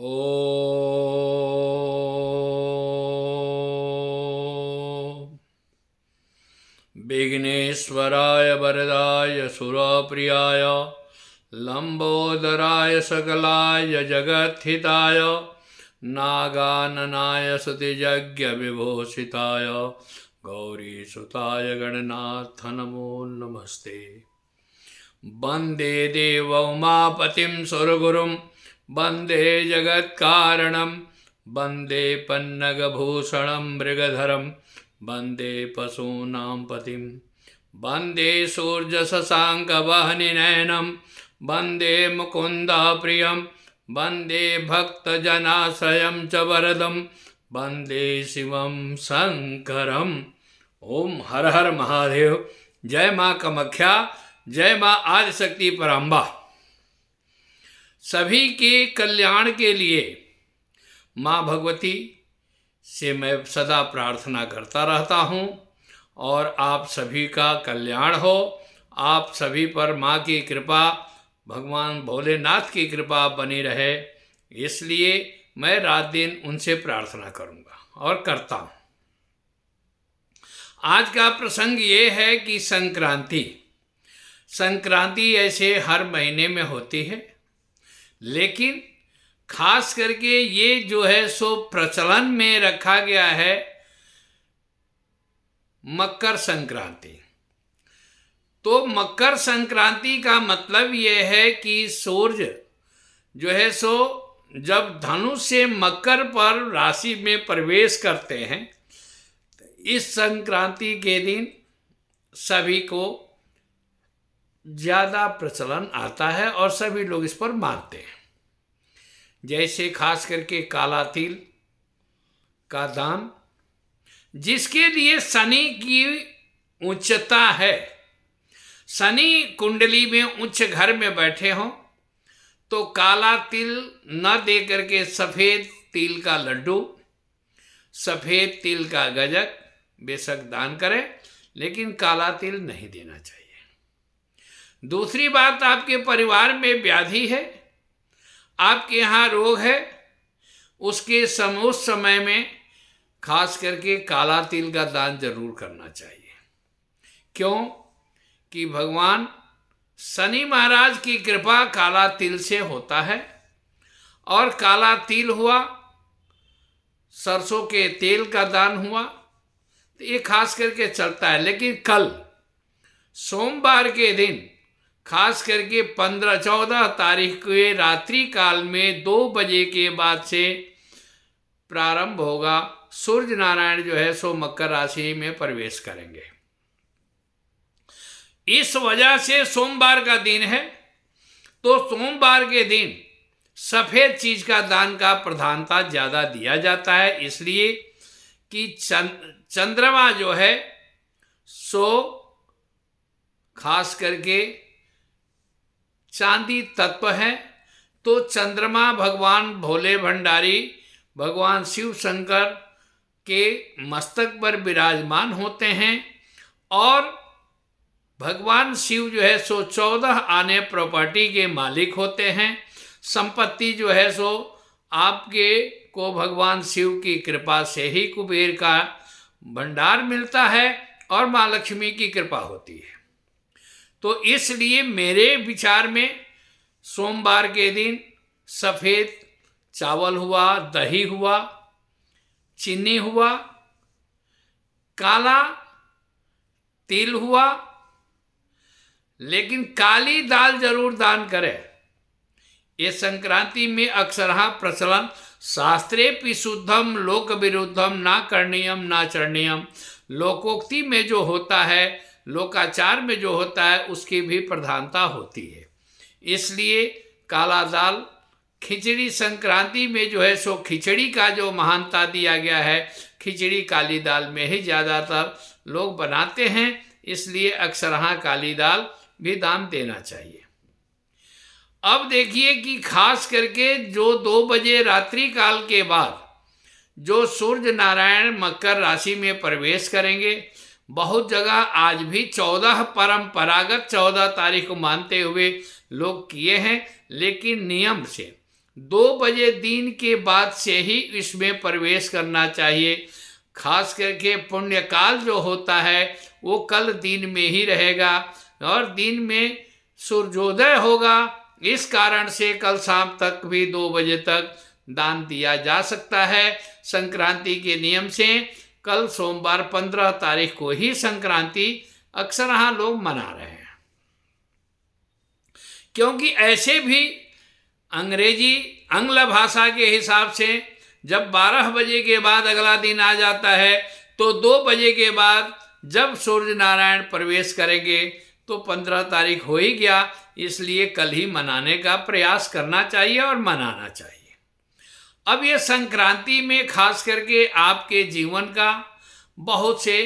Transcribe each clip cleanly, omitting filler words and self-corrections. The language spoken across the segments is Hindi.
ॐ विघ्नेश्वराय वरदाय सुरप्रियाय लंबोदराय सकलाय जगद्धिताय नागाननाय सतियज्ञविभूषिताय गौरीसुताय गणनाथ नमो नमस्ते। वंदे देवोमापतिं सुरगुरुं वंदे जगत्कारणं वंदे पन्नगभूषणं मृगधरं वंदे पशूनां पतिं वंदे सूर्यशशाङ्कवह्निनयनं वंदे मुकुन्दप्रियं वंदे भक्तजनाश्रयं च वरदं वंदे शिवं शंकरम्। ओम हर हर महादेव। जय माँ कामाख्या, जय माँ आदिशक्ति पराम्बा। सभी के कल्याण के लिए माँ भगवती से मैं सदा प्रार्थना करता रहता हूँ और आप सभी का कल्याण हो। आप सभी पर माँ की कृपा, भगवान भोलेनाथ की कृपा बनी रहे, इसलिए मैं रात दिन उनसे प्रार्थना करूँगा और करता हूँ। आज का प्रसंग ये है कि संक्रांति ऐसे हर महीने में होती है, लेकिन खास करके ये जो है सो प्रचलन में रखा गया है मकर संक्रांति। तो मकर संक्रांति का मतलब ये है कि सूर्य जो है सो जब धनु से मकर पर राशि में प्रवेश करते हैं, इस संक्रांति के दिन सभी को ज़्यादा प्रचलन आता है और सभी लोग इस पर मानते हैं। जैसे खास करके काला तिल का दान, जिसके लिए शनि की उच्चता है, शनि कुंडली में उच्च घर में बैठे हों तो काला तिल न दे करके सफ़ेद तिल का लड्डू, सफ़ेद तिल का गजक बेशक दान करें, लेकिन काला तिल नहीं देना चाहिए। दूसरी बात, आपके परिवार में व्याधि है, आपके यहाँ रोग है, उस समय में खास करके काला तिल का दान जरूर करना चाहिए। क्यों कि भगवान शनि महाराज की कृपा काला तिल से होता है, और काला तिल हुआ, सरसों के तेल का दान हुआ, तो ये खास करके चलता है। लेकिन कल सोमवार के दिन खास करके 15-14 तारीख के रात्रि काल में 2 बजे के बाद से प्रारंभ होगा। सूर्य नारायण जो है सो मकर राशि में प्रवेश करेंगे। इस वजह से सोमवार का दिन है, तो सोमवार के दिन सफ़ेद चीज का दान का प्रधानता ज़्यादा दिया जाता है, इसलिए कि चंद्रमा जो है सो खास करके चांदी तत्व है। तो चंद्रमा भगवान भोले भंडारी, भगवान शिव शंकर के मस्तक पर विराजमान होते हैं, और भगवान शिव जो है सो 14 आने प्रॉपर्टी के मालिक होते हैं। संपत्ति जो है सो आपके को भगवान शिव की कृपा से ही कुबेर का भंडार मिलता है और माँ लक्ष्मी की कृपा होती है। तो इसलिए मेरे विचार में सोमवार के दिन सफ़ेद चावल हुआ, दही हुआ, चीनी हुआ, काला तिल हुआ, लेकिन काली दाल जरूर दान करें। ये संक्रांति में अक्सरहा प्रचलन शास्त्रेपि शुद्धम लोक विरुद्धम ना करणीयम ना चरणीयम, लोकोक्ति में जो होता है, लोकाचार में जो होता है, उसकी भी प्रधानता होती है। इसलिए काला दाल, खिचड़ी संक्रांति में जो है सो खिचड़ी का जो महानता दिया गया है, खिचड़ी काली दाल में ही ज़्यादातर लोग बनाते हैं, इसलिए अक्सरहा काली दाल भी दान देना चाहिए। अब देखिए कि खास करके जो 2 बजे रात्रि काल के बाद जो सूर्य नारायण मकर राशि में प्रवेश करेंगे, बहुत जगह आज भी 14 परंपरागत 14 तारीख को मानते हुए लोग किए हैं, लेकिन नियम से 2 बजे दिन के बाद से ही इसमें प्रवेश करना चाहिए। खास करके पुण्यकाल जो होता है वो कल दिन में ही रहेगा और दिन में सूर्योदय होगा। इस कारण से कल शाम तक भी 2 बजे तक दान दिया जा सकता है। संक्रांति के नियम से कल सोमवार 15 तारीख को ही संक्रांति अक्सर यहाँ लोग मना रहे हैं, क्योंकि ऐसे भी अंग्रेजी आंग्ल भाषा के हिसाब से जब 12 बजे के बाद अगला दिन आ जाता है तो 2 बजे के बाद जब सूर्य नारायण प्रवेश करेंगे तो 15 तारीख हो ही गया। इसलिए कल ही मनाने का प्रयास करना चाहिए और मनाना चाहिए। अब ये संक्रांति में खास करके आपके जीवन का बहुत से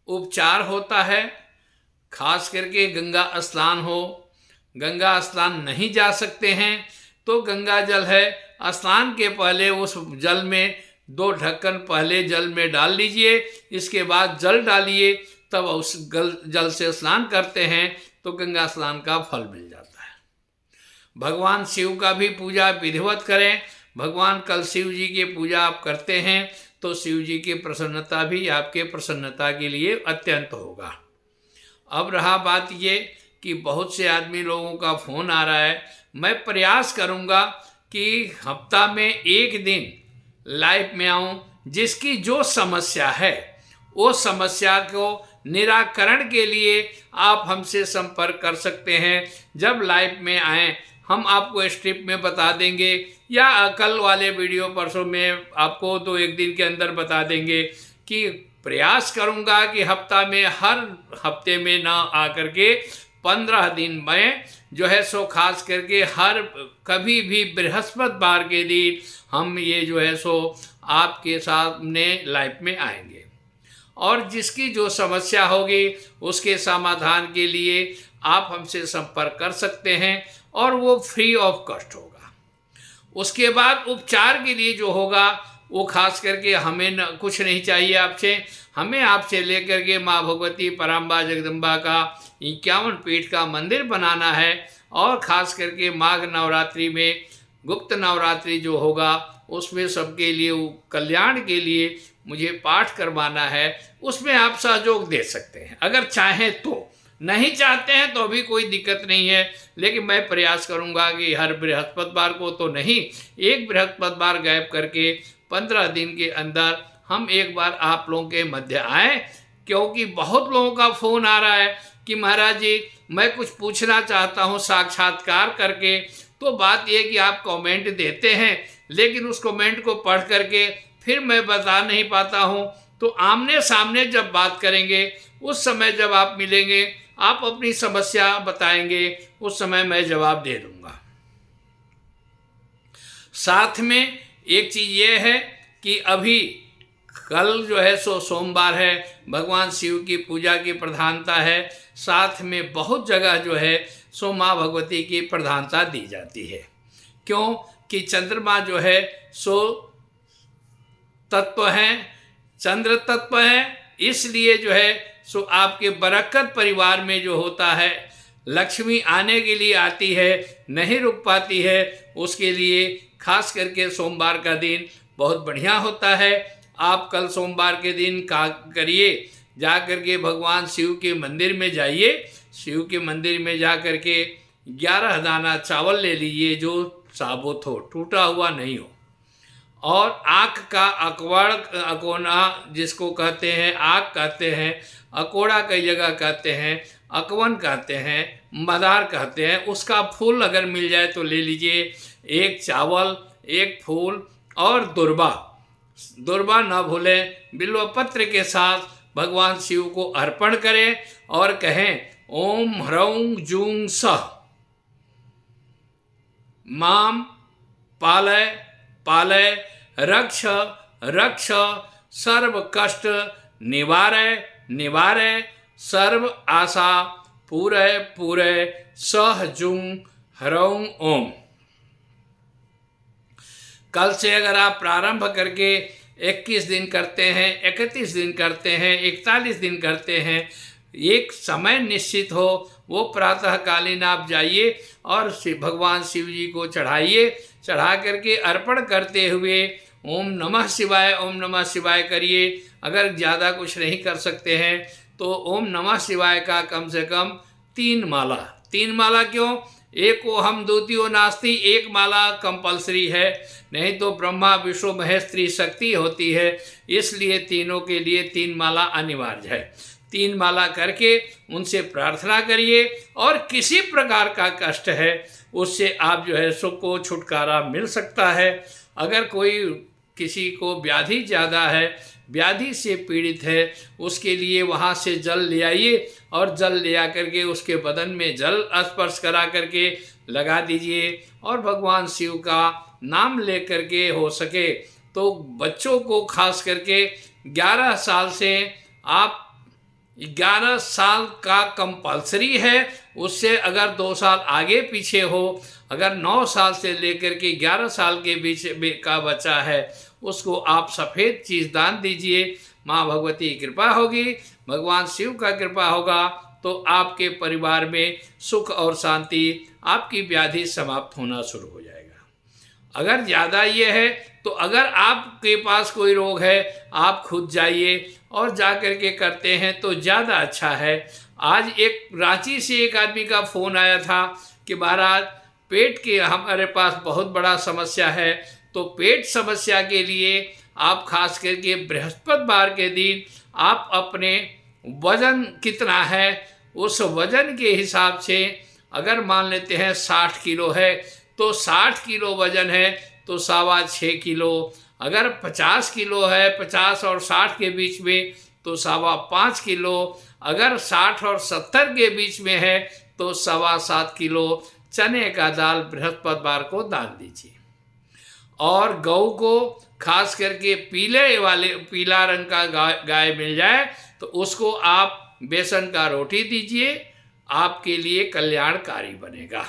उपचार होता है। खास करके गंगा स्नान हो, गंगा स्नान नहीं जा सकते हैं तो गंगा जल है, स्नान के पहले उस जल में 2 ढक्कन पहले जल में डाल लीजिए, इसके बाद जल डालिए, तब उस जल से स्नान करते हैं तो गंगा स्नान का फल मिल जाता है। भगवान शिव का भी पूजा विधिवत करें। भगवान कल शिव जी की पूजा आप करते हैं तो शिव जी की प्रसन्नता भी आपके प्रसन्नता के लिए अत्यंत होगा। अब रहा बात ये कि बहुत से आदमी लोगों का फ़ोन आ रहा है। मैं प्रयास करूँगा कि हफ्ता में 1 दिन लाइव में आऊँ, जिसकी जो समस्या है वो समस्या को निराकरण के लिए आप हमसे संपर्क कर सकते हैं। जब लाइव में आएँ हम आपको स्ट्रिप में बता देंगे, या कल वाले वीडियो परसों में आपको तो 1 दिन के अंदर बता देंगे। कि प्रयास करूंगा कि हर हफ्ते में ना आकर के 15 दिन में जो है सो खास करके हर कभी भी बृहस्पतिवार के दिन हम ये जो है सो आपके सामने लाइव में आएंगे, और जिसकी जो समस्या होगी उसके समाधान के लिए आप हमसे संपर्क कर सकते हैं और वो फ्री ऑफ कॉस्ट होगा। उसके बाद उपचार के लिए जो होगा वो खास करके हमें कुछ नहीं चाहिए आपसे, हमें आपसे लेकर के माँ भगवती पराम्बा जगदम्बा का 51 पीठ का मंदिर बनाना है, और ख़ास करके माघ नवरात्रि में गुप्त नवरात्रि जो होगा उसमें सबके लिए कल्याण के लिए मुझे पाठ करवाना है। उसमें आप सहयोग दे सकते हैं अगर चाहें तो, नहीं चाहते हैं तो भी कोई दिक्कत नहीं है। लेकिन मैं प्रयास करूंगा कि हर बृहस्पतिवार को तो नहीं, एक बृहस्पतिवार गैप करके 15 दिन के अंदर हम एक बार आप लोगों के मध्य आएँ, क्योंकि बहुत लोगों का फ़ोन आ रहा है कि महाराज जी मैं कुछ पूछना चाहता हूँ साक्षात्कार करके। तो बात यह कि आप कमेंट देते हैं लेकिन उस कमेंट को पढ़ करके फिर मैं बता नहीं पाता हूँ। तो आमने सामने जब बात करेंगे उस समय जब आप मिलेंगे आप अपनी समस्या बताएंगे, उस समय मैं जवाब दे दूंगा। साथ में एक चीज़ ये है कि अभी कल जो है सो सोमवार है, भगवान शिव की पूजा की प्रधानता है। साथ में बहुत जगह जो है सो माँ भगवती की प्रधानता दी जाती है। क्यों कि चंद्रमा जो है सो तत्व है, चंद्र तत्व है, इसलिए जो है सो आपके बरकत परिवार में जो होता है, लक्ष्मी आने के लिए आती है, नहीं रुक पाती है, उसके लिए खास करके सोमवार का दिन बहुत बढ़िया होता है। आप कल सोमवार के दिन का करिए, जा कर के भगवान शिव के मंदिर में जाइए, शिव के मंदिर में जा कर के 11 दाना चावल ले लीजिए जो साबुत हो, टूटा हुआ नहीं हो, और आँख का अकोना जिसको कहते हैं, आँख कहते हैं, अकोड़ा कई जगह कहते हैं, अकवन कहते हैं, मदार कहते हैं, उसका फूल अगर मिल जाए तो ले लीजिए। 1 चावल, 1 फूल और दुर्बा न भूलें, बिल्वपत्र के साथ भगवान शिव को अर्पण करें और कहें ओम ह्रौं जूं सः माम पालय पालय रक्ष रक्ष सर्व कष्ट निवारय निवारय सर्व आशा पूरय पूरय सह जुं ह्रौं ओम। कल से अगर आप प्रारंभ करके 21 दिन करते हैं, 31 दिन करते हैं, 41 दिन करते हैं, एक समय निश्चित हो, वो प्रातःकालीन आप जाइए और भगवान शिव जी को चढ़ाइए। चढ़ा करके अर्पण करते हुए ओम नमः शिवाय करिए। अगर ज़्यादा कुछ नहीं कर सकते हैं तो ओम नमः शिवाय का कम से कम 3 माला। 3 माला क्यों? एक ओहम द्वितीयो नास्ति, एक माला कंपलसरी है, नहीं तो ब्रह्मा विष्णु महेश त्रिशक्ति होती है, इसलिए तीनों के लिए 3 माला अनिवार्य है। 3 माला करके उनसे प्रार्थना करिए और किसी प्रकार का कष्ट है उससे आप जो है सुख को छुटकारा मिल सकता है। अगर कोई किसी को व्याधि ज़्यादा है, व्याधि से पीड़ित है, उसके लिए वहाँ से जल ले आइए और जल ले आकर के उसके बदन में जल स्पर्श करा करके लगा दीजिए और भगवान शिव का नाम ले करके हो सके तो बच्चों को खास करके 11 साल से आप 11 साल का कंपलसरी है, उससे अगर 2 साल आगे पीछे हो, अगर 9 साल से लेकर के 11 साल के बीच का बच्चा है उसको आप सफ़ेद चीज़ दान दीजिए। माँ भगवती की कृपा होगी, भगवान शिव का कृपा होगा तो आपके परिवार में सुख और शांति, आपकी व्याधि समाप्त होना शुरू हो जाएगा। अगर ज़्यादा ये है तो अगर आपके पास कोई रोग है आप खुद जाइए और जा कर के करते हैं तो ज़्यादा अच्छा है। आज एक रांची से एक आदमी का फ़ोन आया था कि महाराज पेट के हमारे पास बहुत बड़ा समस्या है, तो पेट समस्या के लिए आप खास करके बृहस्पतिवार के दिन आप अपने वज़न कितना है उस वज़न के हिसाब से, अगर मान लेते हैं 60 किलो है तो 60 किलो वज़न है तो 6.25 किलो, अगर 50 किलो है 50 और 60 के बीच में तो 5.25 किलो, अगर 60 और 70 के बीच में है तो 7.25 किलो चने का दाल बृहस्पतिवार को दान दीजिए। और गौ को खास करके पीला रंग का गाय मिल जाए तो उसको आप बेसन का रोटी दीजिए, आपके लिए कल्याणकारी बनेगा।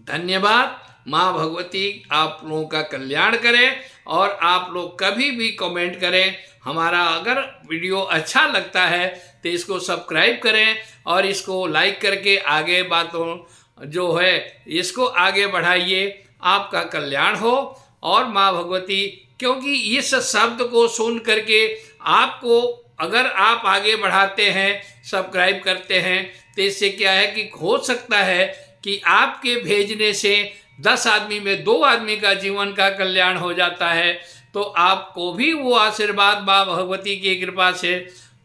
धन्यवाद। माँ भगवती आप लोगों का कल्याण करें और आप लोग कभी भी कमेंट करें। हमारा अगर वीडियो अच्छा लगता है तो इसको सब्सक्राइब करें और इसको लाइक करके आगे बातों जो है इसको आगे बढ़ाइए, आपका कल्याण हो। और माँ भगवती क्योंकि इस शब्द को सुन करके आपको अगर आप आगे बढ़ाते हैं, सब्सक्राइब करते हैं तो इससे क्या है कि हो सकता है कि आपके भेजने से 10 आदमी में 2 आदमी का जीवन का कल्याण हो जाता है, तो आपको भी वो आशीर्वाद माँ भगवती की कृपा से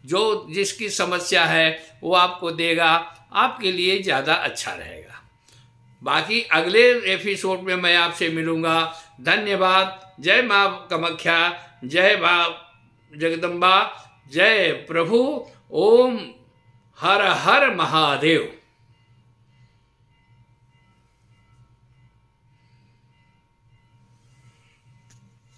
जो जिसकी समस्या है वो आपको देगा, आपके लिए ज़्यादा अच्छा रहेगा। बाकी अगले एपिसोड में मैं आपसे मिलूँगा। धन्यवाद। जय माँ कामाख्या, जय माँ जगदम्बा, जय प्रभु। ओम हर हर महादेव।